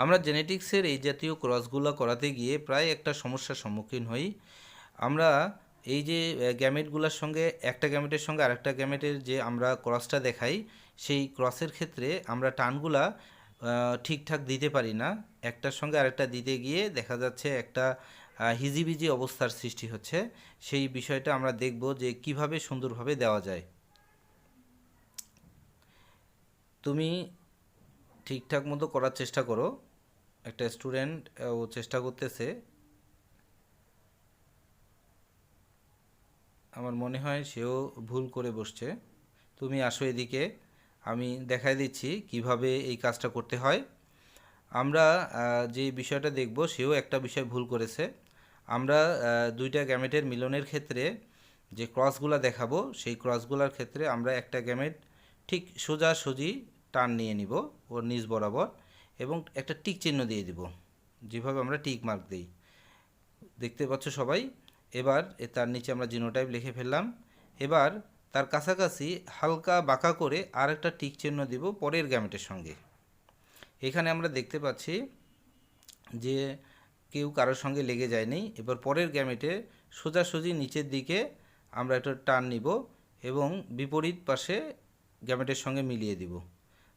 আমরা জেনেটিক্সের এই জাতীয় ক্রসগুলো করাতে গিয়ে প্রায় একটা সমস্যার সম্মুখীন হই। আমরা এই যে গ্যামেটগুলোর সঙ্গে একটা গ্যামেটের সঙ্গে আরেকটা গ্যামেটের যে আমরা ক্রসটা দেখাই, সেই ক্রসের ক্ষেত্রে আমরা টানগুলা ঠিকঠাক দিতে পারি না। একটার সঙ্গে আরেকটা দিতে গিয়ে দেখা যাচ্ছে একটা হিজিবিজি অবস্থার সৃষ্টি হচ্ছে। সেই বিষয়টা আমরা দেখব যে কিভাবে সুন্দরভাবে দেওয়া যায়। তুমি ঠিকঠাক মতো করার চেষ্টা করো। একটা স্টুডেন্ট ও চেষ্টা করতেছে, আমার মনে হয় সেও ভুল করে বসছে। তুমি আসো এদিকে, আমি দেখাই দিচ্ছি কিভাবে এই কাজটা করতে হয়। আমরা যে বিষয়টা দেখব, সেও একটা বিষয় ভুল করেছে। আমরা দুইটা গ্যামেটের মিলনের ক্ষেত্রে যে ক্রসগুলো দেখাবো, সেই ক্রসগুলোর ক্ষেত্রে আমরা একটা গ্যামেট ঠিক সোজাসুজি টান নিয়ে নিব ওর নিচ বরাবর, এবং একটা টিক চিহ্ন দিয়ে দিব, যেভাবে আমরা টিক মার্ক দিই। দেখতে পাচ্ছ সবাই। এবার তার নিচে আমরা জিনোটাইপ লিখে ফেললাম। এবার তার কাছাকাছি হালকা বাঁকা করে আর একটা টিক চিহ্ন দিব পরের গ্যামেটের সঙ্গে। এখানে আমরা দেখতে পাচ্ছি যে কেউ কারোর সঙ্গে লেগে যায়নি। এবার পরের গ্যামেটে সোজাসুজি নিচের দিকে আমরা একটা টান নিব এবং বিপরীত পাশে গ্যামেটের সঙ্গে মিলিয়ে দিব।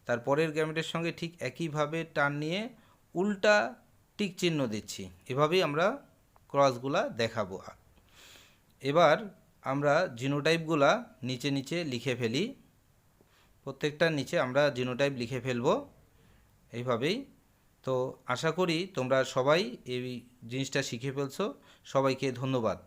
তার পরের গ্যামেটের সঙ্গে ঠিক একইভাবে টান নিয়ে উল্টা টিক চিহ্ন দিচ্ছি। এভাবেই আমরা ক্রসগুলা দেখাবো। এবার আমরা জিনোটাইপগুলা নিচে নিচে লিখে ফেলি। প্রত্যেকটার নিচে আমরা জিনোটাইপ লিখে ফেলবো এইভাবেই। তো আশা করি তোমরা সবাই এই জিনিসটা শিখে ফেলছো। সবাইকে ধন্যবাদ।